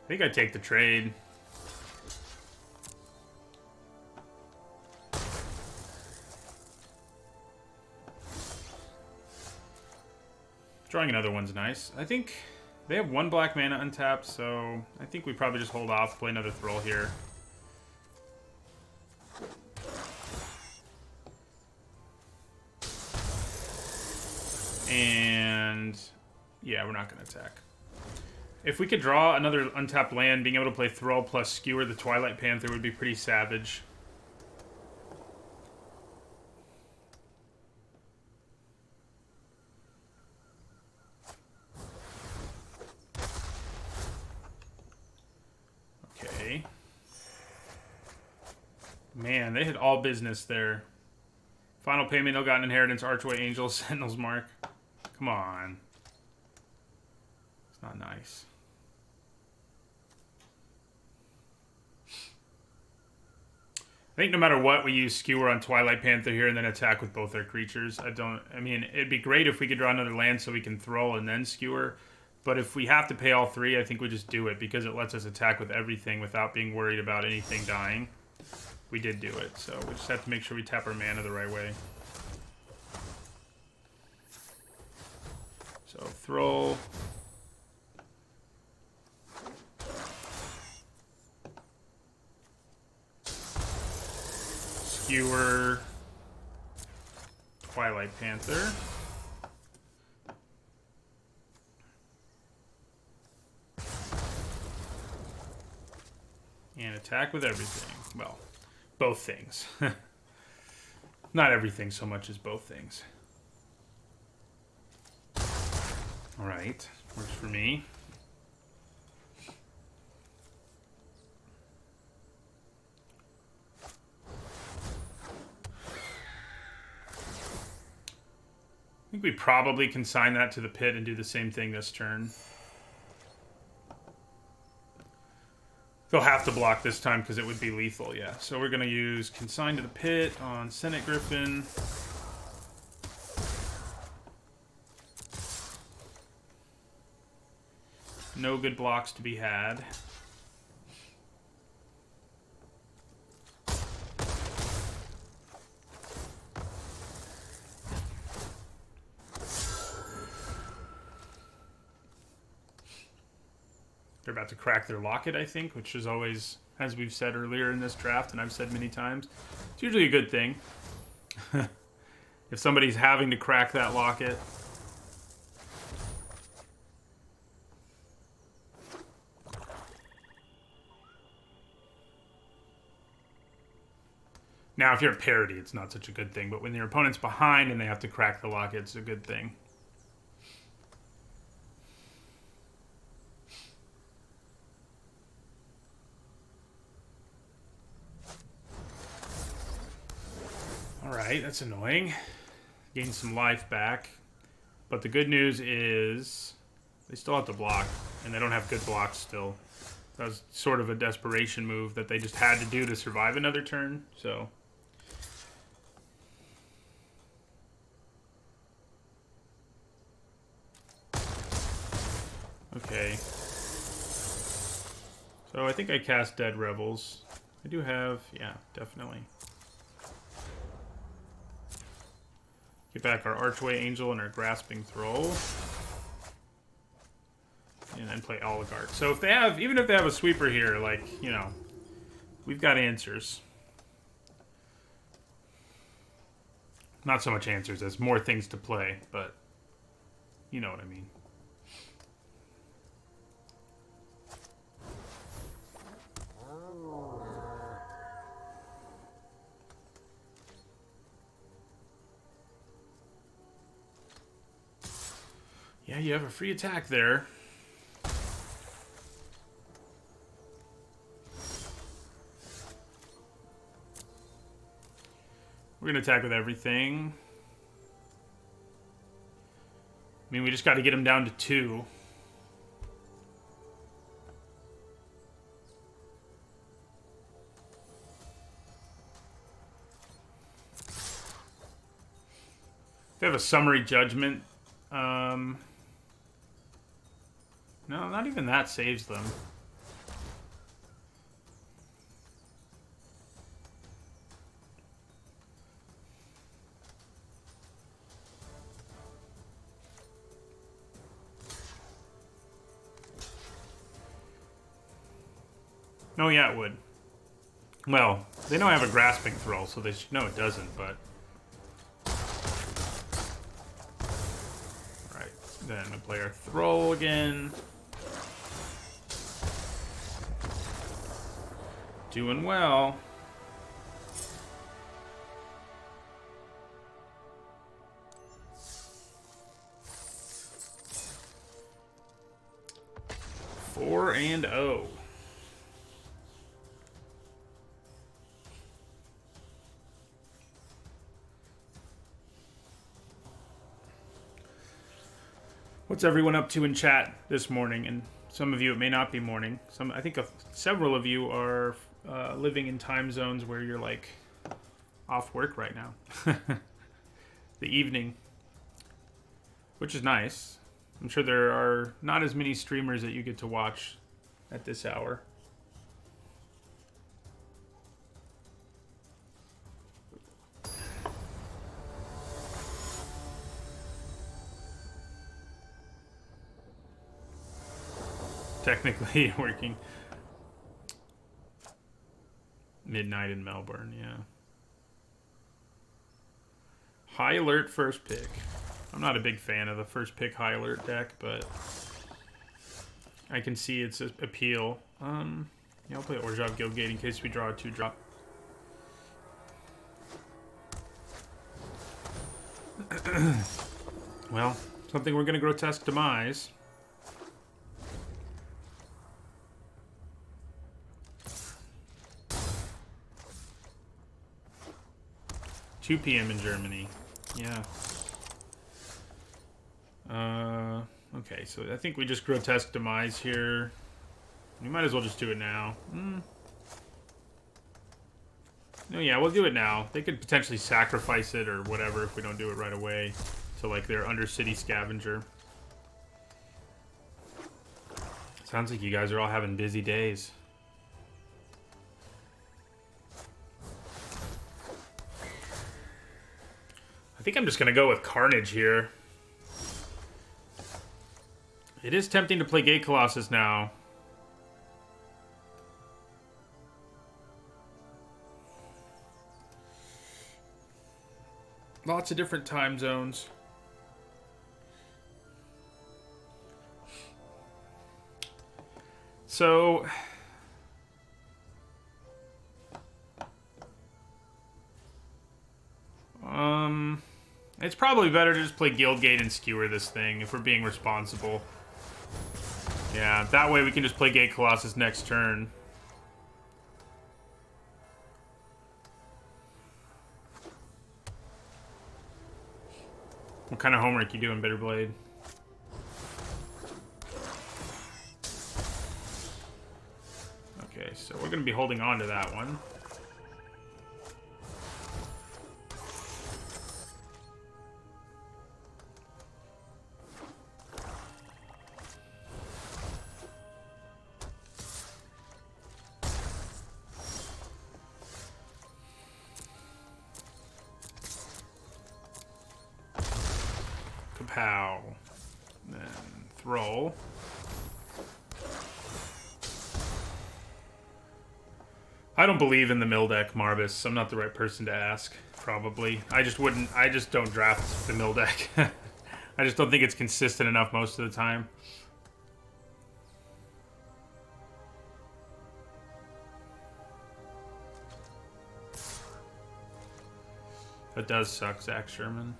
think I take the trade. Drawing another one's nice. I think they have 1 black mana untapped, so I think we probably just hold off, play another Thrall here. And yeah, we're not going to attack. If we could draw another untapped land, being able to play Thrall plus Skewer the Twilight Panther would be pretty savage. Okay. Man, they hit all business there. Final payment, ill-gotten inheritance, Archway Angel, Sentinel's Mark. Come on. It's not nice. I think no matter what, we use Skewer on Twilight Panther here and then attack with both our creatures. I mean, it'd be great if we could draw another land so we can throw and then Skewer. But if we have to pay all 3, I think we just do it because it lets us attack with everything without being worried about anything dying. We did do it, so we just have to make sure we tap our mana the right way. So, throw. Skewer. Twilight Panther. And attack with everything. Well, both things. Not everything so much as both things. Alright, works for me. I think we probably consign that to the pit and do the same thing this turn. They'll have to block this time because it would be lethal, yeah. So we're going to use Consign to the Pit on Senate Griffin. No good blocks to be had. They're about to crack their locket, I think, which is always, as we've said earlier in this draft, and I've said many times, it's usually a good thing. If somebody's having to crack that locket. Now, if you're at parity, it's not such a good thing, but when your opponent's behind and they have to crack the locket, it's a good thing. Alright, that's annoying. Gain some life back. But the good news is they still have to block, and they don't have good blocks still. That was sort of a desperation move that they just had to do to survive another turn, so... Okay. So I think I cast Dead Rebels. I do have... yeah, definitely. Get back our Archway Angel and our Grasping Thrall. And then play Oligarch. So if they have, even if they have a sweeper here, like, you know, we've got answers. Not so much answers, there's more things to play, but you know what I mean. Yeah, you have a free attack there. We're going to attack with everything. I mean, we just got to get him down to 2. They have a Summary Judgment. No, not even that saves them. No, yeah, it would. Well, they know I have a Grasping Thrall, so they should know it doesn't, but... Alright, then we play our Thrall again. Doing well. Four and 0. What's everyone up to in chat this morning? And some of you, it may not be morning. I think several of you are living in time zones where you're like off work right now. The evening, which is nice. I'm sure there are not as many streamers that you get to watch at this hour. Technically working midnight in Melbourne, yeah. High alert first pick. I'm not a big fan of the first pick high alert deck, but I can see its appeal. Yeah, I'll play Orjov Guildgate in case we draw a 2-drop. Well, something we're going to grotesque demise. $2 p.m. in Germany. Yeah. Okay, so I think we just grotesque demise here. We might as well just do it now. No, yeah, we'll do it now. They could potentially sacrifice it or whatever if we don't do it right away to like their Undercity Scavenger. Sounds like you guys are all having busy days. I think I'm just gonna go with Carnage here. It is tempting to play Gate Colossus now. Lots of different time zones. So it's probably better to just play Guildgate and skewer this thing if we're being responsible. Yeah, that way we can just play Gate Colossus next turn. What kind of homework you doing, Bitterblade? Okay, so we're going to be holding on to that one. Kapow. Then throw. I don't believe in the mill deck, Marvis. I'm not the right person to ask, probably. I just don't draft the mill deck. I just don't think it's consistent enough most of the time. That does suck, Zach Sherman.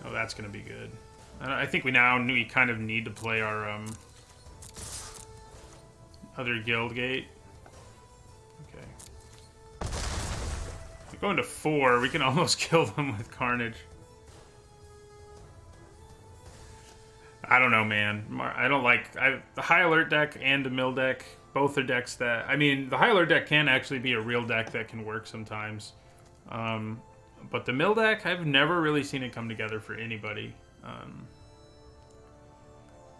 Oh, that's going to be good. I think we kind of need to play our other Guildgate. Okay. We're going to 4. We can almost kill them with Carnage. I don't know, man. I don't like... the High Alert deck and the Mill deck, both are decks that... I mean, the High Alert deck can actually be a real deck that can work sometimes. But the Mill deck, I've never really seen it come together for anybody.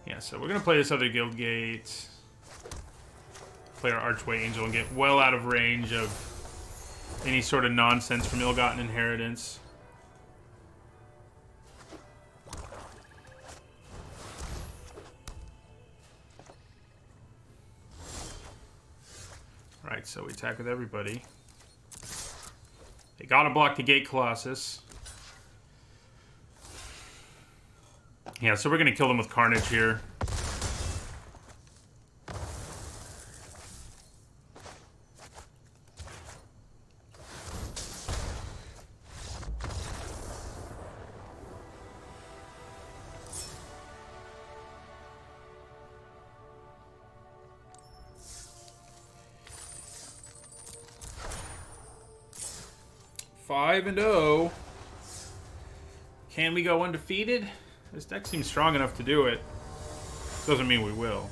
Yeah, so we're going to play this other Guildgate. Play our Archway Angel and get well out of range of any sort of nonsense from Ill-Gotten Inheritance. Alright, so we attack with everybody. They gotta block the Gate Colossus. Yeah, so we're gonna kill them with Carnage here. (5-0). Can we go undefeated? This deck seems strong enough to do it. Doesn't mean we will.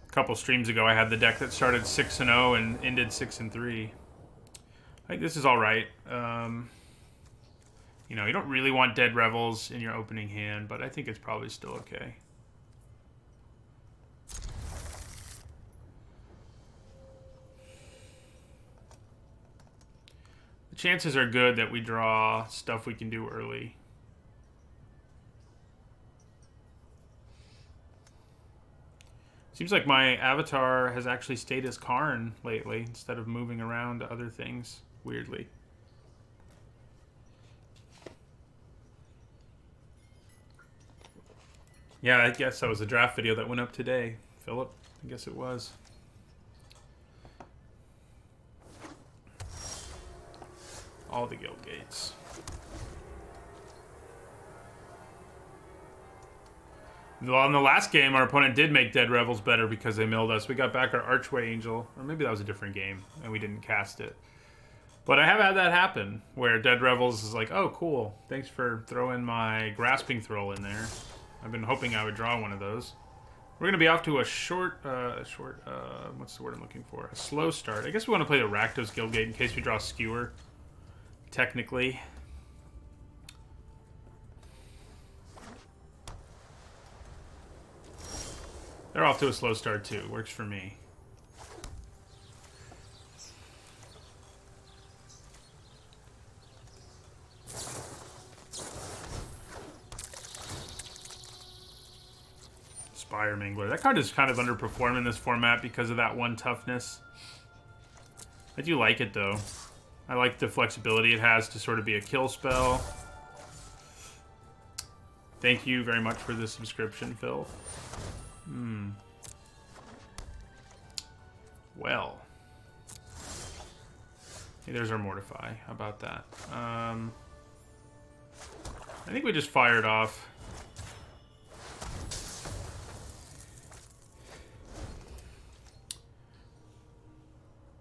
A couple streams ago, I had the deck that started 6-0 and ended 6-3. I think this is all right. You know, you don't really want Dead Revels in your opening hand, but I think it's probably still okay. The chances are good that we draw stuff we can do early. Seems like my avatar has actually stayed as Karn lately instead of moving around to other things, weirdly. Yeah, I guess that was a draft video that went up today, Philip. I guess it was. All the guild gates. Well, in the last game, our opponent did make Dead Revels better because they milled us. We got back our Archway Angel. Or maybe that was a different game, and we didn't cast it. But I have had that happen, where Dead Revels is like, oh, cool. Thanks for throwing my Grasping Thrall in there. I've been hoping I would draw one of those. We're going to be off to a what's the word I'm looking for? A slow start. I guess we want to play the Rakdos Guildgate in case we draw Skewer, technically. They're off to a slow start, too. Works for me. Spire Mangler. That card is kind of underperforming in this format because of that one toughness. I do like it, though. I like the flexibility it has to sort of be a kill spell. Thank you very much for the subscription, Phil. Well. Hey, there's our Mortify. How about that? I think we just fired off.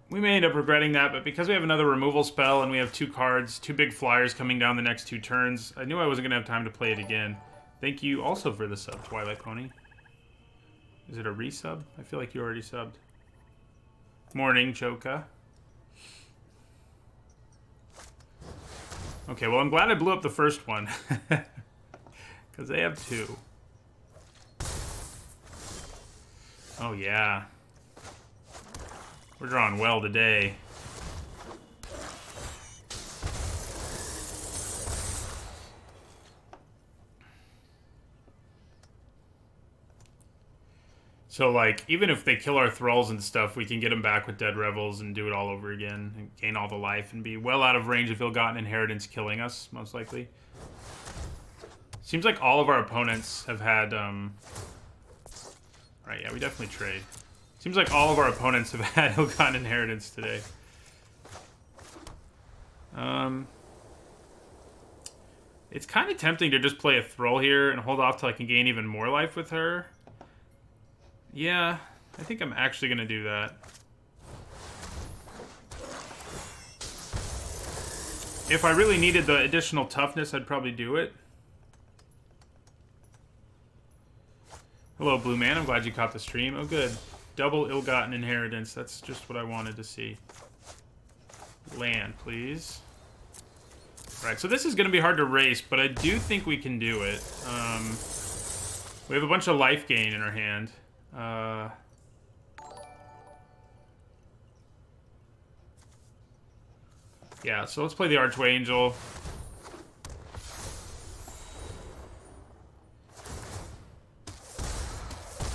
We may end up regretting that, but because we have another removal spell and we have two cards, two big flyers coming down the next 2 turns, I knew I wasn't going to have time to play it again. Thank you also for the sub, Twilight Pony. Is it a resub? I feel like you already subbed. Morning, Choka. Okay, well, I'm glad I blew up the first one. Because they have 2. Oh, yeah. We're drawing well today. So, like, even if they kill our Thralls and stuff, we can get them back with Dead Revels and do it all over again and gain all the life and be well out of range of Ill-Gotten Inheritance killing us, most likely. Seems like all of our opponents have had, Right, yeah, we definitely trade. Seems like all of our opponents have had Ill-Gotten Inheritance today. It's kind of tempting to just play a Thrall here and hold off till I can gain even more life with her. Yeah, I think I'm actually going to do that. If I really needed the additional toughness, I'd probably do it. Hello, Blue Man. I'm glad you caught the stream. Oh, good. Double Ill-Gotten Inheritance. That's just what I wanted to see. Land, please. Right, so this is going to be hard to race, but I do think we can do it. We have a bunch of life gain in our hand. Yeah, so let's play the Archway Angel.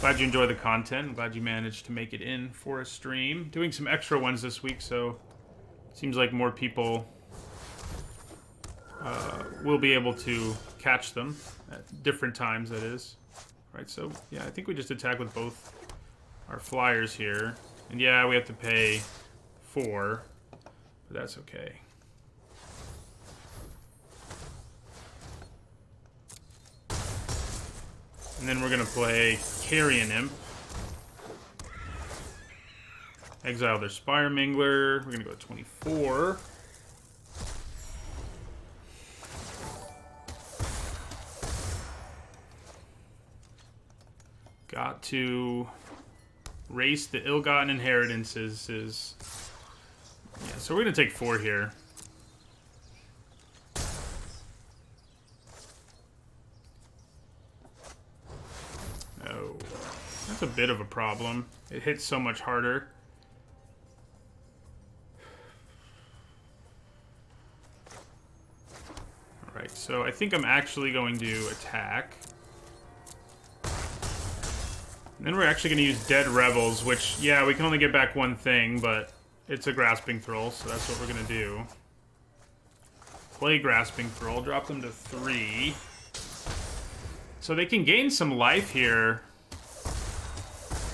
Glad you enjoy the content. I'm glad you managed to make it in for a stream. Doing some extra ones this week, so seems like more people will be able to catch them at different times, that is. Right, so yeah, I think we just attack with both our flyers here. And yeah, we have to pay 4, but that's okay. And then we're going to play Carrion Imp. Exile their Spire Mangler. We're going to go to 24. Got to race the ill-gotten inheritances. Yeah, so we're going to take 4 here. Oh, that's a bit of a problem. It hits so much harder. Alright, so I think I'm actually going to attack. And then we're actually going to use Dead Rebels, which, yeah, we can only get back one thing, but it's a Grasping Thrall, so that's what we're going to do. Play Grasping Thrall, drop them to 3. So they can gain some life here,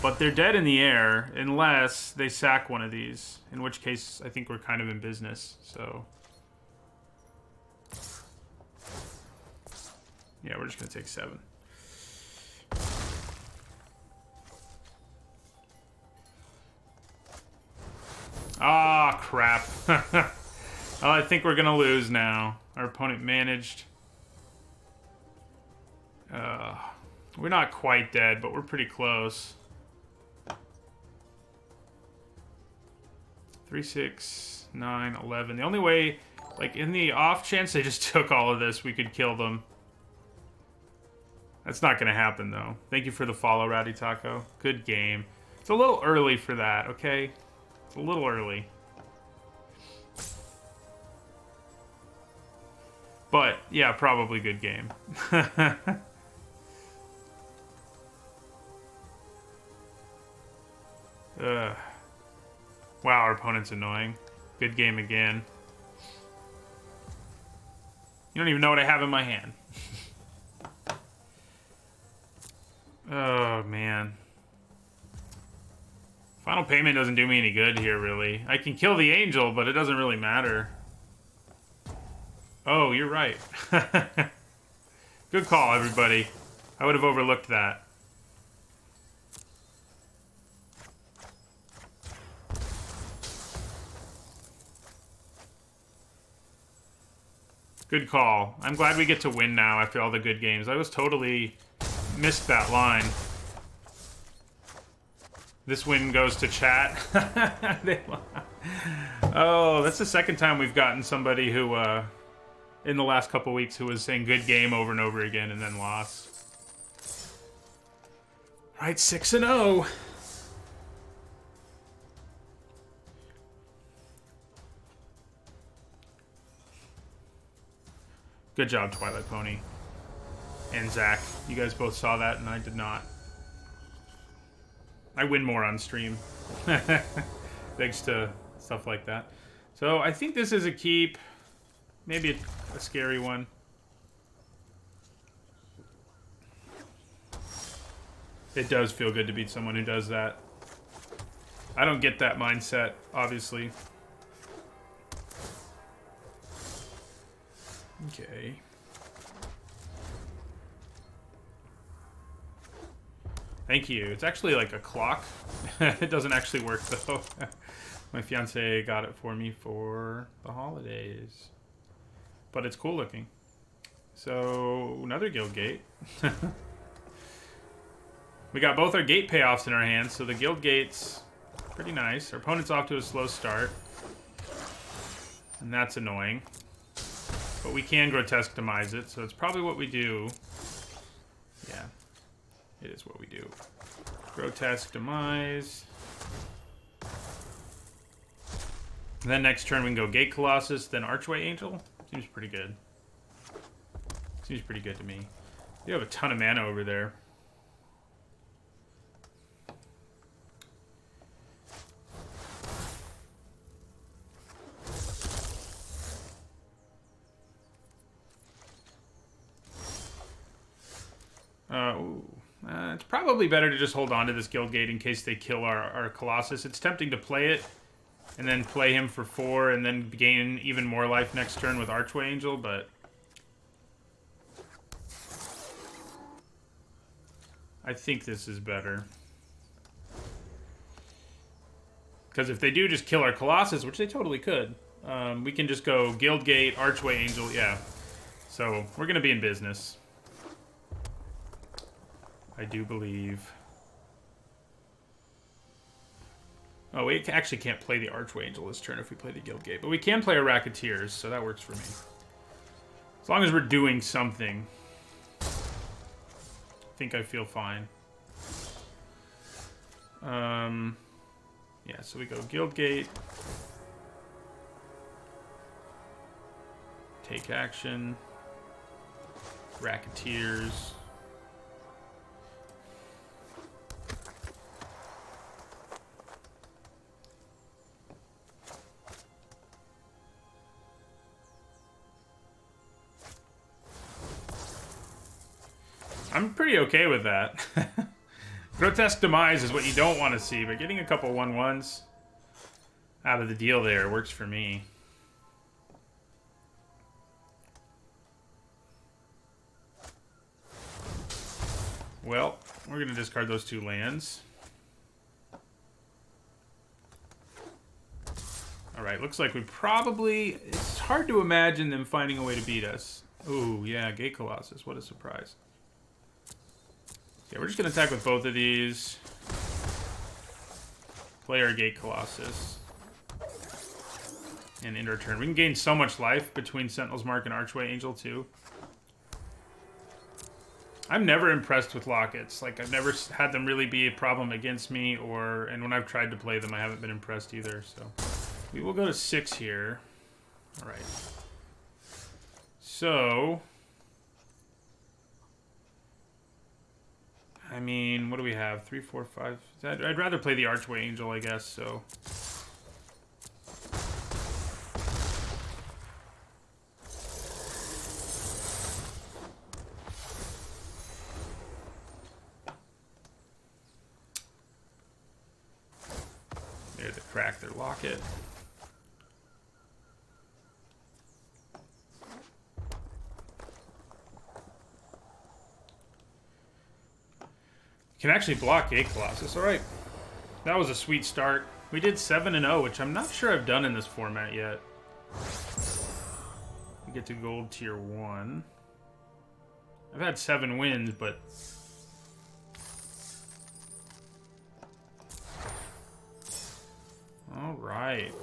but they're dead in the air unless they sack one of these, in which case I think we're kind of in business, so... Yeah, we're just going to take 7. Ah, crap. Oh, I think we're going to lose now. Our opponent managed. We're not quite dead, but we're pretty close. 3, 6, 9, 11. The only way, like, in the off chance they just took all of this, we could kill them. That's not going to happen, though. Thank you for the follow, Rowdy Taco. Good game. It's a little early for that, okay? It's a little early. But, yeah, probably good game. Wow, our opponent's annoying. Good game again. You don't even know what I have in my hand. Oh, man. Final payment doesn't do me any good here, really. I can kill the angel, but it doesn't really matter. Oh, you're right. Good call, everybody. I would have overlooked that. Good call. I'm glad we get to win now after all the good games. I was totally missed that line. This win goes to chat. Oh, that's the second time we've gotten somebody who, in the last couple weeks, who was saying good game over and over again and then lost. All right, 6-0. Good job, Twilight Pony. And Zach. You guys both saw that, and I did not. I win more on stream. Thanks to stuff like that. So, I think this is a keep. Maybe a scary one. It does feel good to beat someone who does that. I don't get that mindset, obviously. Okay. Thank you. It's actually like a clock. It doesn't actually work, though. My fiance got it for me for the holidays. But it's cool looking. So, another guild gate. We got both our gate payoffs in our hands, so the guild gate's pretty nice. Our opponent's off to a slow start. And that's annoying. But we can grotesque demise it, so it's probably what we do. Yeah. It is what we do. Grotesque demise. And then next turn we can go Gate Colossus, then Archway Angel. Seems pretty good. Seems pretty good to me. You have a ton of mana over there. It's probably better to just hold on to this guild gate in case they kill our Colossus. It's tempting to play it and then play him for 4 and then gain even more life next turn with Archway Angel, but I think this is better. Because if they do just kill our Colossus, which they totally could, we can just go Guild Gate, Archway Angel, yeah. So, we're going to be in business. I do believe. Oh, we actually can't play the Archway Angel this turn if we play the Guild Gate. But we can play our Racketeers, so that works for me. As long as we're doing something, I think I feel fine. Yeah, so we go Guild Gate. Take action. Racketeers. I'm pretty okay with that. Grotesque Demise is what you don't want to see, but getting a couple 1/1s out of the deal there works for me. Well, we're going to discard those 2 lands. Alright, looks like we probably... It's hard to imagine them finding a way to beat us. Ooh, yeah, Gate Colossus. What a surprise. Yeah, we're just going to attack with both of these. Play our Gate Colossus. And end our turn. We can gain so much life between Sentinel's Mark and Archway Angel, too. I'm never impressed with Lockets. Like, I've never had them really be a problem against me, and when I've tried to play them, I haven't been impressed either, so... We will go to 6 here. Alright. So... I mean, what do we have? 3, 4, 5... I'd rather play the Archway Angel, I guess, so... There's a crack their locket. Can actually block Gate Colossus. Alright. That was a sweet start. We did 7-0, which I'm not sure I've done in this format yet. We get to gold tier 1. I've had 7 wins, but... Alright.